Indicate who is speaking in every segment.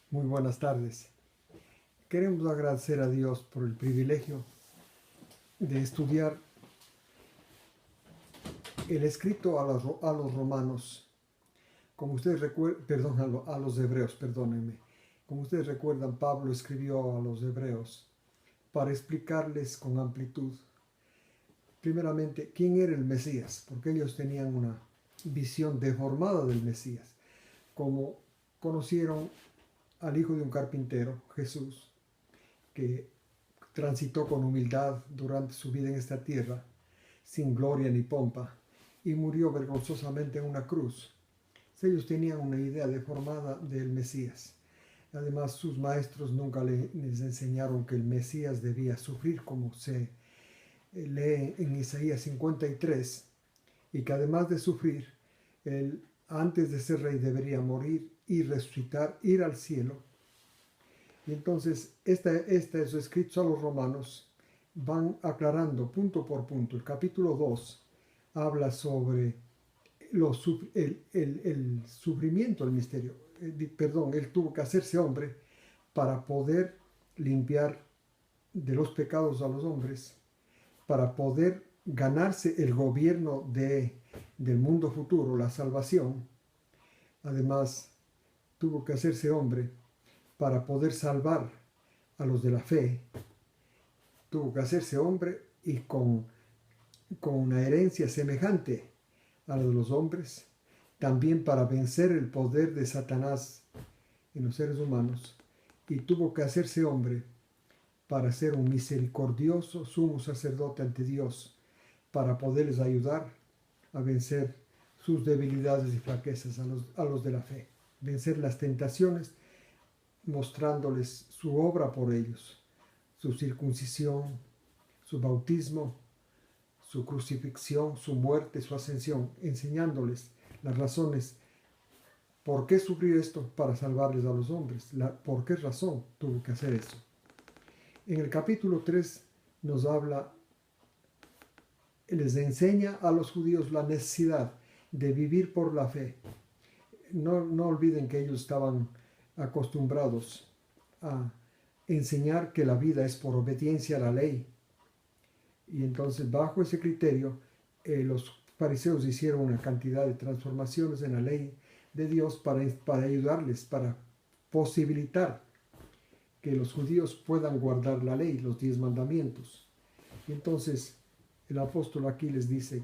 Speaker 1: Muy buenas tardes. Queremos agradecer a Dios por el privilegio de estudiar el escrito a los romanos. Como ustedes recuerdan, perdón, a los hebreos, perdónenme. Como ustedes recuerdan, Pablo escribió a los hebreos para explicarles con amplitud, primeramente, quién era el Mesías, porque ellos tenían una visión deformada del Mesías. Como conocieron al hijo de un carpintero, Jesús, que transitó con humildad durante su vida en esta tierra, sin gloria ni pompa, y murió vergonzosamente en una cruz. Ellos tenían una idea deformada del Mesías. Además, sus maestros nunca les enseñaron que el Mesías debía sufrir, como se lee en Isaías 53, y que además de sufrir, él antes de ser rey debería morir y resucitar, ir al cielo. Y entonces, estos escritos a los romanos van aclarando punto por punto. El capítulo 2 habla sobre el sufrimiento, el misterio. Él tuvo que hacerse hombre para poder limpiar de los pecados a los hombres, para poder ganarse el gobierno del mundo futuro, la salvación. Además, tuvo que hacerse hombre para poder salvar a los de la fe. Tuvo que hacerse hombre y con una herencia semejante a la de los hombres, también para vencer el poder de Satanás en los seres humanos, y tuvo que hacerse hombre para ser un misericordioso sumo sacerdote ante Dios, para poderles ayudar a vencer sus debilidades y flaquezas a los de la fe, vencer las tentaciones, mostrándoles su obra por ellos, su circuncisión, su bautismo, su crucifixión, su muerte, su ascensión, enseñándoles las razones por qué sufrió esto para salvarles a los hombres, por qué razón tuvo que hacer eso. En el capítulo 3 nos habla, les enseña a los judíos la necesidad de vivir por la fe. No olviden que ellos estaban acostumbrados a enseñar que la vida es por obediencia a la ley. Y entonces, bajo ese criterio, los fariseos hicieron una cantidad de transformaciones en la ley de Dios para ayudarles, para posibilitar que los judíos puedan guardar la ley, los 10 mandamientos. Y entonces, el apóstol aquí les dice,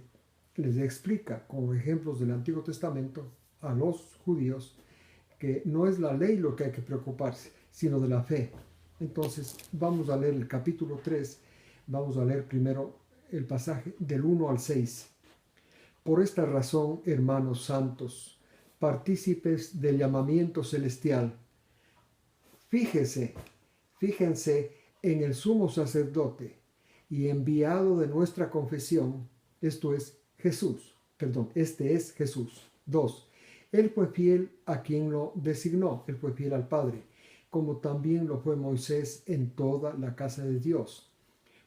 Speaker 1: les explica con ejemplos del Antiguo Testamento a los judíos que no es la ley lo que hay que preocuparse, sino de la fe. Entonces, vamos a leer el capítulo 3. Vamos a leer primero el pasaje del 1 al 6. Por esta razón, hermanos santos, partícipes del llamamiento celestial, fíjense en el sumo sacerdote y enviado de nuestra confesión, esto es Jesús, este es Jesús. 2. Él fue fiel a quien lo designó, él fue fiel al Padre, como también lo fue Moisés en toda la casa de Dios.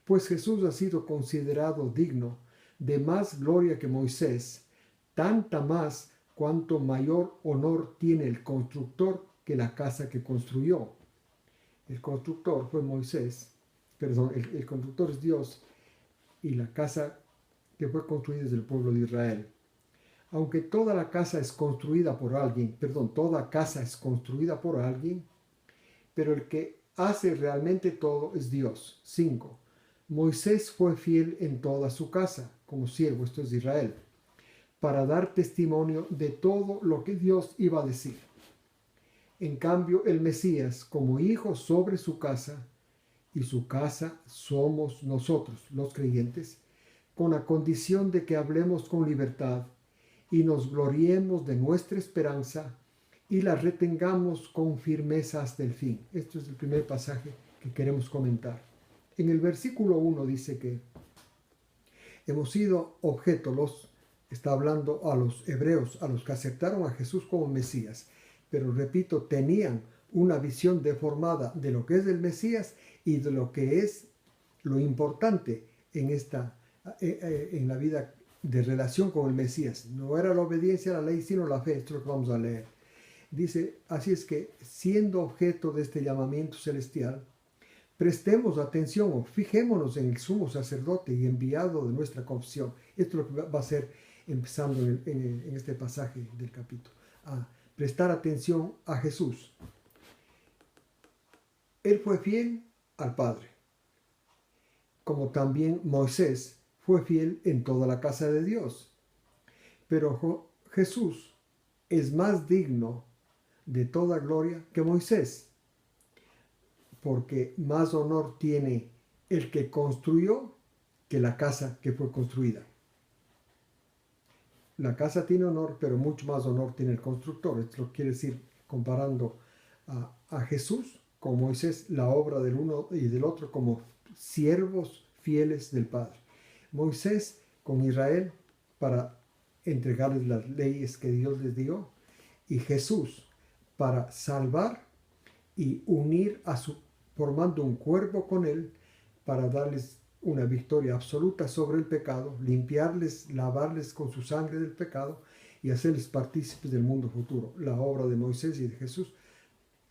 Speaker 1: Pues Jesús ha sido considerado digno de más gloria que Moisés, tanta más cuanto mayor honor tiene el constructor que la casa que construyó. El constructor fue Moisés, el constructor es Dios, y la casa que fue construida es del pueblo de Israel. Aunque toda la casa es construida por alguien, toda casa es construida por alguien, pero el que hace realmente todo es Dios. 5. Moisés fue fiel en toda su casa, como siervo, esto es de Israel, para dar testimonio de todo lo que Dios iba a decir. En cambio, el Mesías, como hijo sobre su casa, y su casa somos nosotros, los creyentes, con la condición de que hablemos con libertad y nos gloriemos de nuestra esperanza y la retengamos con firmeza hasta el fin. Esto es el primer pasaje que queremos comentar. En el versículo 1 dice que hemos sido objeto, está hablando a los hebreos, a los que aceptaron a Jesús como Mesías, pero repito, tenían una visión deformada de lo que es el Mesías y de lo que es lo importante en la vida de relación con el Mesías. No era la obediencia a la ley, sino la fe. Esto es lo que vamos a leer. Dice, así es que siendo objeto de este llamamiento celestial, prestemos atención o fijémonos en el sumo sacerdote y enviado de nuestra confesión. Esto es lo que va a ser empezando en este pasaje del capítulo. A prestar atención a Jesús. Él fue fiel al Padre, como también Moisés fue fiel en toda la casa de Dios. Pero Jesús es más digno de toda gloria que Moisés, porque más honor tiene el que construyó que la casa que fue construida. La casa tiene honor, pero mucho más honor tiene el constructor. Esto lo quiere decir comparando a Jesús con Moisés, la obra del uno y del otro como siervos fieles del Padre. Moisés con Israel para entregarles las leyes que Dios les dio, y Jesús para salvar y unir formando un cuerpo con él para darles una victoria absoluta sobre el pecado, limpiarles, lavarles con su sangre del pecado y hacerles partícipes del mundo futuro. La obra de Moisés y de Jesús,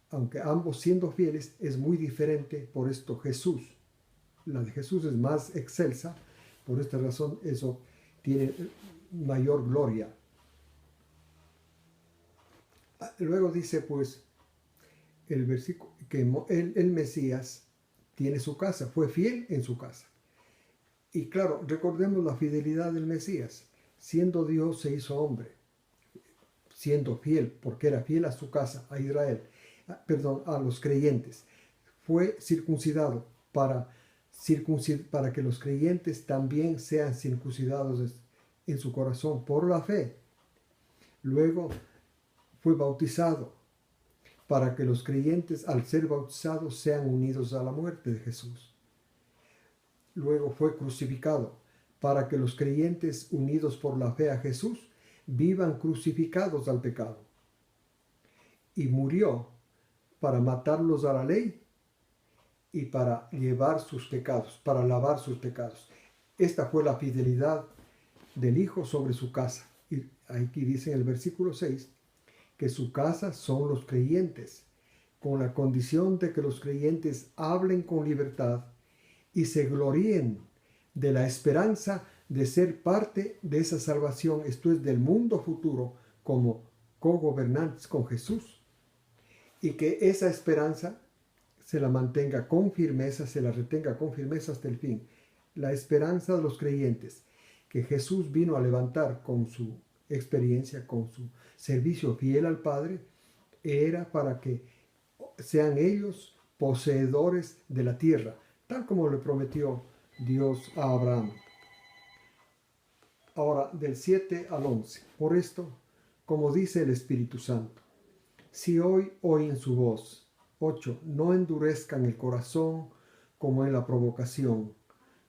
Speaker 1: aunque ambos siendo fieles, es muy diferente. Por esto Jesús, la de Jesús es más excelsa, por esta razón eso tiene mayor gloria. Luego dice pues el versículo que el Mesías tiene su casa, fue fiel en su casa. Y claro, recordemos la fidelidad del Mesías. Siendo Dios se hizo hombre, siendo fiel, porque era fiel a su casa, a Israel, a los creyentes. Fue circuncidado para que los creyentes también sean circuncidados en su corazón por la fe. Luego fue bautizado para que los creyentes, al ser bautizados, sean unidos a la muerte de Jesús. Luego fue crucificado para que los creyentes, unidos por la fe a Jesús, vivan crucificados al pecado. Y murió para matarlos a la ley y para llevar sus pecados, para lavar sus pecados. Esta fue la fidelidad del Hijo sobre su casa. Y aquí dice en el versículo 6 que su casa son los creyentes, con la condición de que los creyentes hablen con libertad y se gloríen de la esperanza de ser parte de esa salvación, esto es, del mundo futuro, como cogobernantes con Jesús. Y que esa esperanza se la mantenga con firmeza, se la retenga con firmeza hasta el fin. La esperanza de los creyentes, que Jesús vino a levantar con su experiencia, con su servicio fiel al Padre, era para que sean ellos poseedores de la tierra, tal como le prometió Dios a Abraham. Ahora, del 7 al 11. Por esto, como dice el Espíritu Santo, si hoy oyen su voz. 8. No endurezcan el corazón como en la provocación,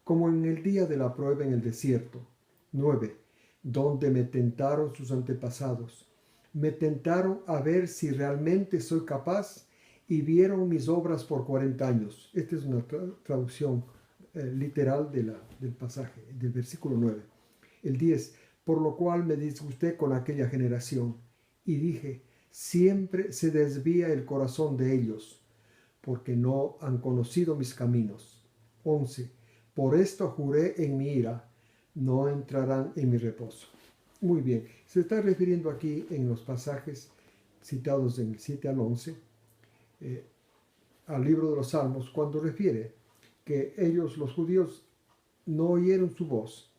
Speaker 1: como en el día de la prueba en el desierto. 9. Donde me tentaron sus antepasados. Me tentaron a ver si realmente soy capaz y vieron mis obras por 40 años. Esta es una traducción literal del pasaje, del versículo 9. El 10. Por lo cual me disgusté con aquella generación y dije, siempre se desvía el corazón de ellos, porque no han conocido mis caminos. 11. Por esto juré en mi ira, no entrarán en mi reposo. Muy bien, se está refiriendo aquí en los pasajes citados en el 7 al 11, al libro de los Salmos, cuando refiere que ellos, los judíos, no oyeron su voz,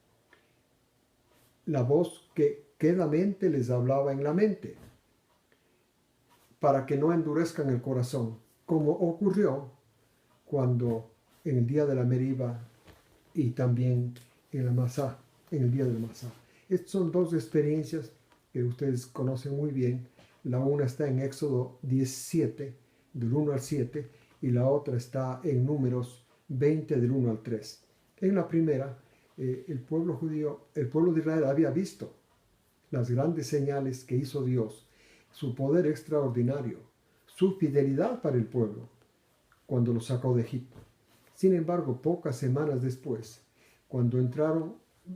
Speaker 1: la voz que quedamente les hablaba en la mente, para que no endurezcan el corazón, como ocurrió cuando en el día de la Meriba y también en la Masá, en el día de la Masá. Estas son dos experiencias que ustedes conocen muy bien. La una está en Éxodo 17, del 1 al 7, y la otra está en Números 20, del 1 al 3. En la primera, el pueblo judío, el pueblo de Israel había visto las grandes señales que hizo Dios, su poder extraordinario, su fidelidad para el pueblo, cuando lo sacó de Egipto. Sin embargo, pocas semanas después, cuando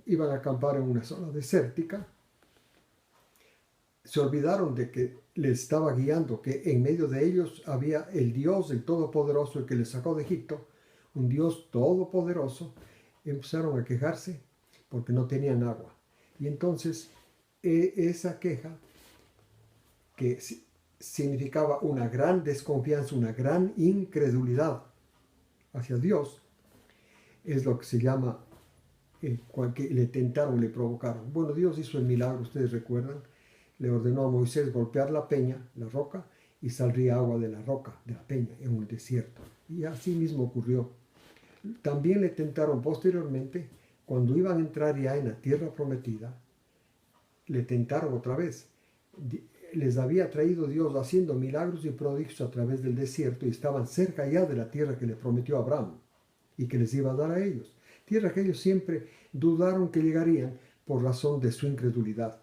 Speaker 1: iban a acampar en una zona desértica, se olvidaron de que les estaba guiando, que en medio de ellos había el Dios, el Todopoderoso, el que les sacó de Egipto, un Dios todopoderoso. Empezaron a quejarse porque no tenían agua. Y entonces esa queja, que significaba una gran desconfianza, una gran incredulidad hacia Dios, es lo que se llama que le tentaron, le provocaron. Bueno, Dios hizo el milagro, ustedes recuerdan, le ordenó a Moisés golpear la peña, la roca, y saldría agua de la roca, de la peña, en un desierto. Y así mismo ocurrió. También le tentaron posteriormente, cuando iban a entrar ya en la tierra prometida, le tentaron otra vez. Les había traído Dios haciendo milagros y prodigios a través del desierto y estaban cerca ya de la tierra que le prometió a Abraham y que les iba a dar a ellos. Tierra que ellos siempre dudaron que llegarían por razón de su incredulidad.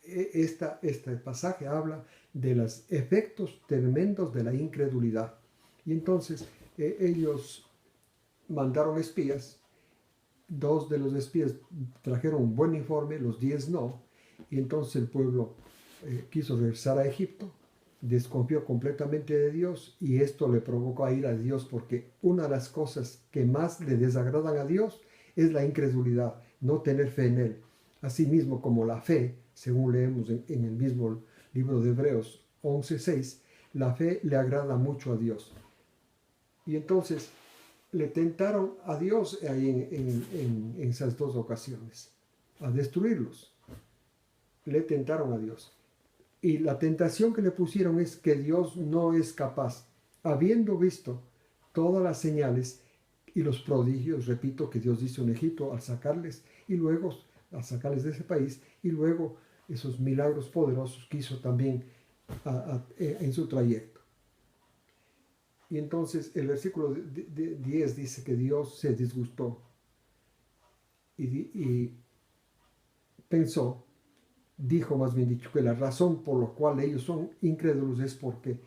Speaker 1: Este pasaje habla de los efectos tremendos de la incredulidad. Y entonces ellos mandaron espías. 2 de los espías trajeron un buen informe, los 10 no. Y entonces el pueblo quiso regresar a Egipto, desconfió completamente de Dios y esto le provocó a ir a Dios, porque una de las cosas que más le desagradan a Dios es la incredulidad, no tener fe en Él. Asimismo como la fe, según leemos en el mismo libro de Hebreos 11:6, la fe le agrada mucho a Dios. Y entonces le tentaron a Dios ahí en esas 2 ocasiones, a destruirlos. Le tentaron a Dios. Y la tentación que le pusieron es que Dios no es capaz, habiendo visto todas las señales y los prodigios, repito, que Dios hizo en Egipto al sacarles, y luego al sacarles de ese país, y luego esos milagros poderosos que hizo también en su trayecto. Y entonces el versículo 10 dice que Dios se disgustó y pensó, dijo más bien dicho, que la razón por la cual ellos son incrédulos es porque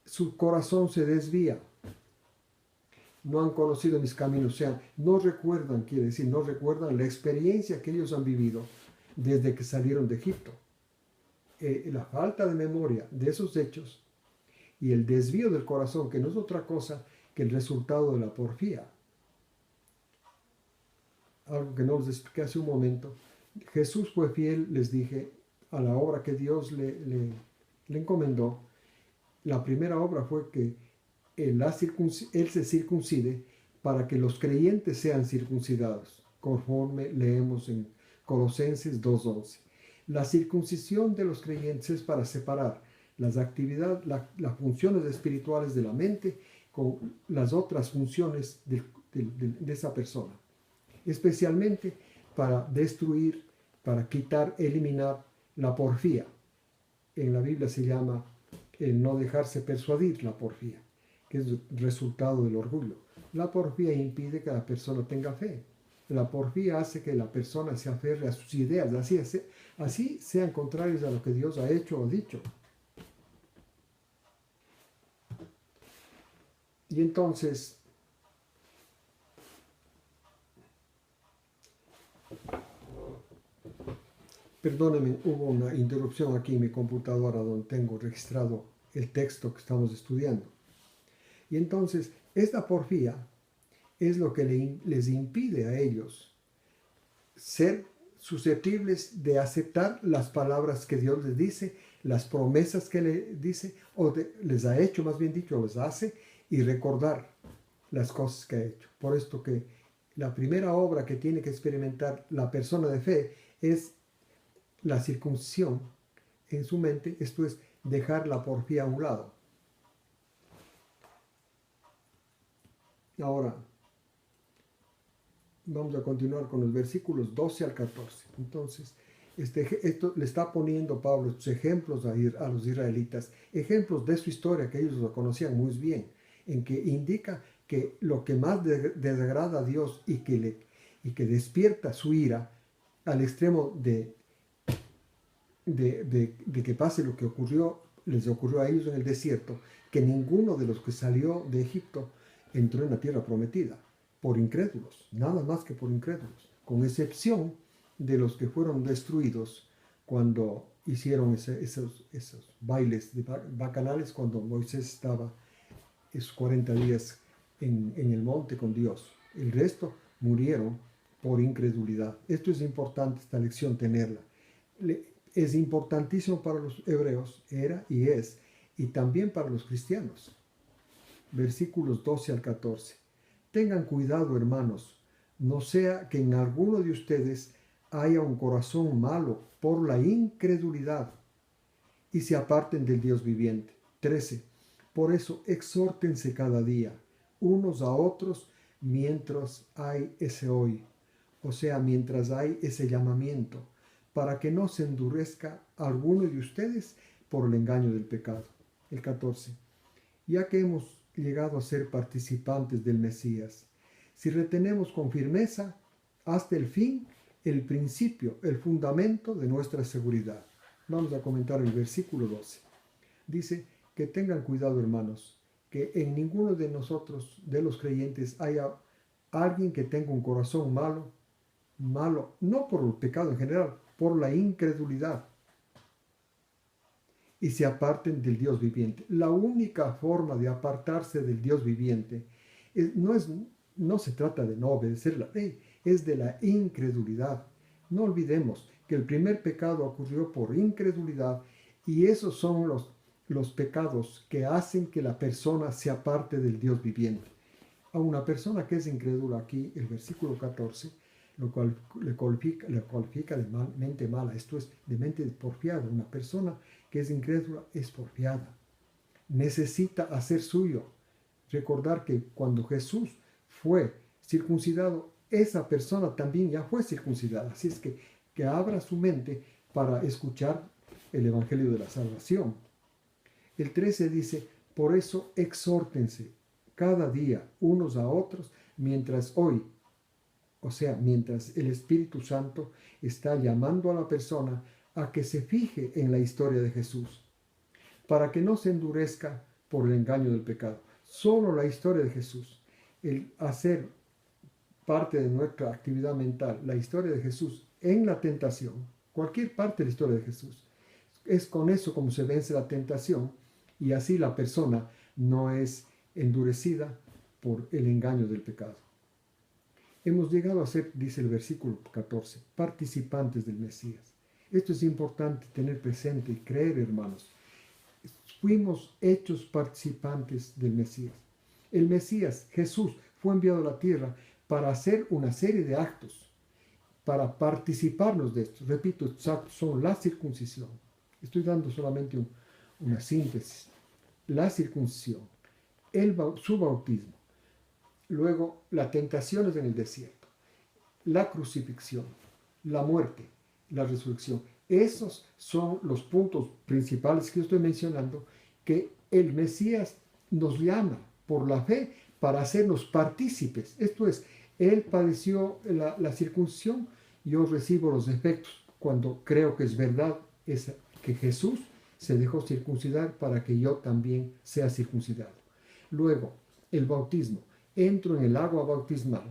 Speaker 1: su corazón se desvía. No han conocido mis caminos, o sea, no recuerdan, quiere decir, no recuerdan la experiencia que ellos han vivido desde que salieron de Egipto. La falta de memoria de esos hechos y el desvío del corazón, que no es otra cosa que el resultado de la porfía. Algo que no les expliqué hace un momento. Jesús fue fiel, les dije, a la obra que Dios le encomendó. La primera obra fue que Él se circuncide para que los creyentes sean circuncidados, conforme leemos en Colosenses 2:11. La circuncisión de los creyentes es para separar las actividades, las funciones espirituales de la mente con las otras funciones de esa persona, especialmente para destruir, para quitar, eliminar la porfía. En la Biblia se llama el no dejarse persuadir, la porfía, que es el resultado del orgullo. La porfía impide que la persona tenga fe. La porfía hace que la persona se aferre a sus ideas, así sean contrarios a lo que Dios ha hecho o dicho. Y entonces, perdónenme, hubo una interrupción aquí en mi computadora donde tengo registrado el texto que estamos estudiando. Y entonces, esta porfía es lo que les impide a ellos ser susceptibles de aceptar las palabras que Dios les dice, las promesas que le dice, les ha hecho, más bien dicho, les hace, y recordar las cosas que ha hecho. Por esto que la primera obra que tiene que experimentar la persona de fe es la circuncisión en su mente, esto es, dejar la porfía a un lado. Ahora, vamos a continuar con los versículos 12 al 14. Entonces, esto le está poniendo Pablo estos ejemplos a los israelitas, ejemplos de su historia que ellos lo conocían muy bien, en que indica que lo que más desagrada a Dios y que despierta su ira al extremo de que pase lo que les ocurrió a ellos en el desierto, que ninguno de los que salió de Egipto entró en la tierra prometida, por incrédulos, nada más que por incrédulos, con excepción de los que fueron destruidos cuando hicieron esos bailes bacanales cuando Moisés estaba esos 40 días en el monte con Dios. El resto murieron por incredulidad. Esto es importante, esta lección tenerla. Es importantísimo para los hebreos, era y es, y también para los cristianos. Versículos 12 al 14. Tengan cuidado, hermanos, no sea que en alguno de ustedes haya un corazón malo por la incredulidad y se aparten del Dios viviente. 13. Por eso exhórtense cada día, unos a otros, mientras hay ese hoy, o sea, mientras hay ese llamamiento, para que no se endurezca alguno de ustedes por el engaño del pecado. El 14. Ya que hemos llegado a ser participantes del Mesías, si retenemos con firmeza hasta el fin el principio, el fundamento de nuestra seguridad. Vamos a comentar el versículo 12. Dice que tengan cuidado, hermanos, que en ninguno de nosotros, de los creyentes, haya alguien que tenga un corazón malo, no por el pecado en general, por la incredulidad, y se aparten del Dios viviente. La única forma de apartarse del Dios viviente no se trata de no obedecer la ley, es de la incredulidad. No olvidemos que el primer pecado ocurrió por incredulidad y esos son los pecados que hacen que la persona se aparte del Dios viviente. A una persona que es incrédula, aquí el versículo 14, lo cual le cualifica de mente mala, esto es de mente porfiada. Una persona que es incrédula es porfiada. Necesita hacer suyo. Recordar que cuando Jesús fue circuncidado, esa persona también ya fue circuncidada. Así es que abra su mente para escuchar el Evangelio de la Salvación. El 13 dice, por eso exhórtense cada día unos a otros mientras hoy, o sea, mientras el Espíritu Santo está llamando a la persona a que se fije en la historia de Jesús, para que no se endurezca por el engaño del pecado. Solo la historia de Jesús, el hacer parte de nuestra actividad mental, la historia de Jesús en la tentación, cualquier parte de la historia de Jesús, es con eso como se vence la tentación y así la persona no es endurecida por el engaño del pecado. Hemos llegado a ser, dice el versículo 14, participantes del Mesías. Esto es importante tener presente y creer, hermanos. Fuimos hechos participantes del Mesías. El Mesías, Jesús, fue enviado a la tierra para hacer una serie de actos, para participarnos de esto. Repito, son la circuncisión. Estoy dando solamente una síntesis. La circuncisión, su bautismo, luego las tentaciones en el desierto, la crucifixión, la muerte, la resurrección. Esos son los puntos principales que estoy mencionando, que el Mesías nos llama por la fe para hacernos partícipes. Esto es, Él padeció la circuncisión, yo recibo los efectos cuando creo que es verdad que Jesús se dejó circuncidar para que yo también sea circuncidado. Luego, el bautismo. Entro en el agua bautismal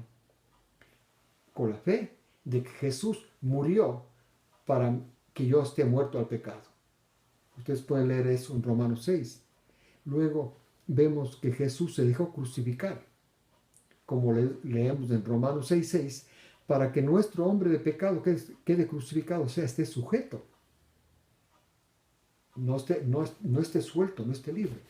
Speaker 1: con la fe de que Jesús murió para que yo esté muerto al pecado. Ustedes pueden leer eso en Romanos 6. Luego vemos que Jesús se dejó crucificar, como leemos en Romanos 6:6, para que nuestro hombre de pecado quede crucificado, o sea, esté sujeto. No esté suelto, no esté libre.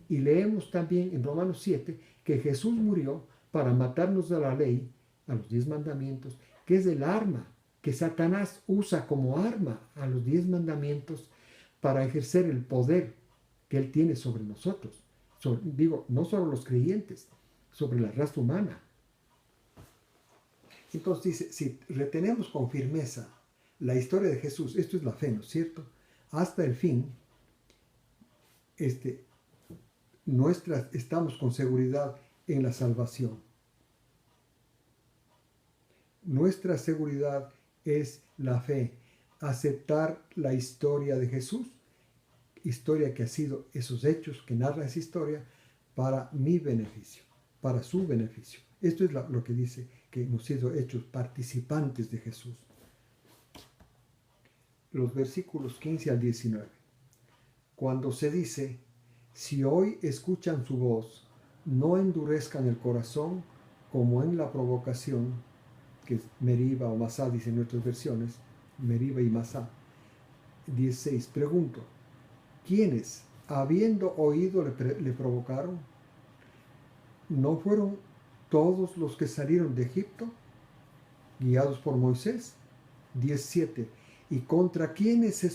Speaker 1: Y leemos también en Romanos 7 que Jesús murió para matarnos de la ley, a los 10 mandamientos, que es el arma que Satanás usa como arma a los 10 mandamientos para ejercer el poder que él tiene sobre nosotros. No solo los creyentes, sobre la raza humana. Entonces dice, si retenemos con firmeza la historia de Jesús, esto es la fe, ¿no es cierto?, hasta el fin, estamos con seguridad en la salvación. Nuestra seguridad es la fe, aceptar la historia de Jesús, historia que ha sido esos hechos que narra esa historia para mi beneficio, para su beneficio. Esto es lo que dice que hemos sido hechos participantes de Jesús. los versículos 15 al 19. Cuando se dice, si hoy escuchan su voz, no endurezcan el corazón como en la provocación, que es Meriba o Masá, dicen nuestras versiones, Meriba y Masá. 16. Pregunto, ¿quiénes, habiendo oído, le provocaron? ¿No fueron todos los que salieron de Egipto, guiados por Moisés? 17. ¿Y contra quiénes se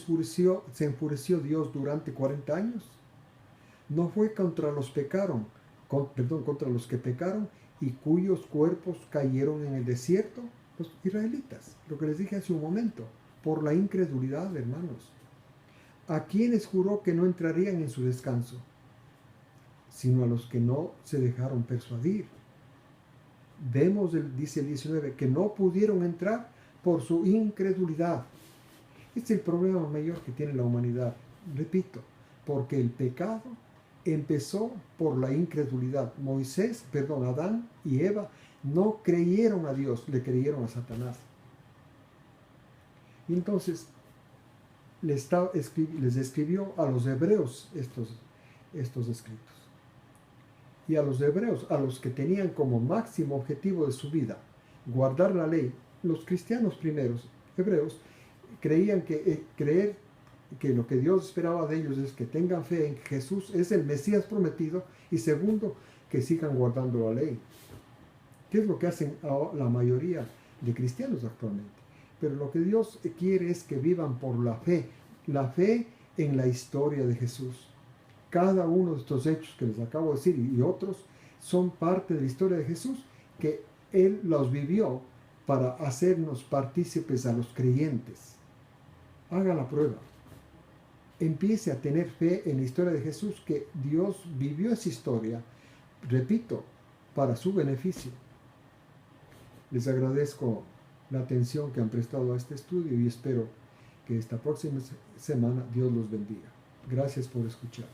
Speaker 1: enfureció Dios durante 40 años? ¿No fue contra los contra los que pecaron y cuyos cuerpos cayeron en el desierto? Los israelitas, lo que les dije hace un momento, por la incredulidad, hermanos. ¿A quienes juró que no entrarían en su descanso? Sino a los que no se dejaron persuadir. Vemos, dice el 19, que no pudieron entrar por su incredulidad. Este es el problema mayor que tiene la humanidad. Repito, porque el pecado empezó por la incredulidad. Adán y Eva no creyeron a Dios, le creyeron a Satanás. Y entonces les escribió a los hebreos estos escritos. Y a los hebreos, a los que tenían como máximo objetivo de su vida guardar la ley, los cristianos primeros, hebreos, creían creer que lo que Dios esperaba de ellos es que tengan fe en que Jesús es el Mesías prometido, y segundo, que sigan guardando la ley. ¿Qué es lo que hacen la mayoría de cristianos actualmente? Pero lo que Dios quiere es que vivan por la fe en la historia de Jesús. Cada uno de estos hechos que les acabo de decir y otros son parte de la historia de Jesús, que Él los vivió para hacernos partícipes a los creyentes. Haga la prueba. Empiece a tener fe en la historia de Jesús, que Dios vivió esa historia, repito, para su beneficio. Les agradezco la atención que han prestado a este estudio y espero que esta próxima semana Dios los bendiga. Gracias por escuchar.